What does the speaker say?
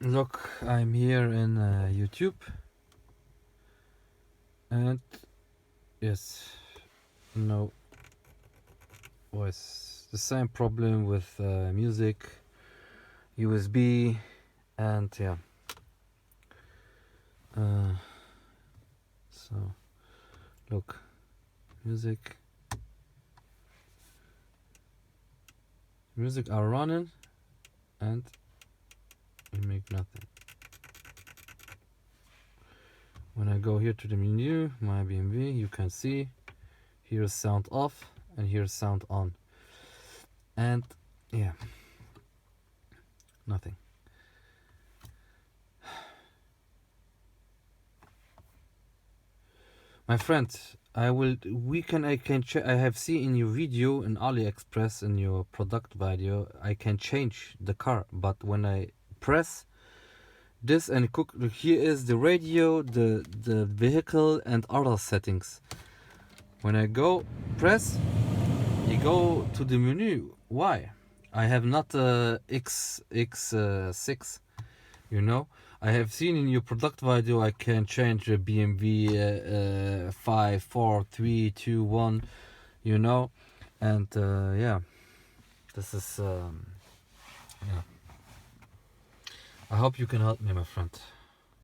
Look, I'm here in YouTube, and yes, no voice. The same problem with music, USB, and yeah. Uh, so look, music are running, and we make nothing. When I go here to the menu, my BMW, you can see here's sound off and here's sound on, and yeah, nothing. My friend, I can I have seen in your video in AliExpress in your product video I can change the car, but when I press this and cook, here is the radio, the vehicle and other settings. When I go press, you go to the menu. Why? I have not X6, you know. I have seen in your product video I can change a BMW 5 4 3 2 1, you know, and yeah, this is yeah. I hope you can help me, my friend.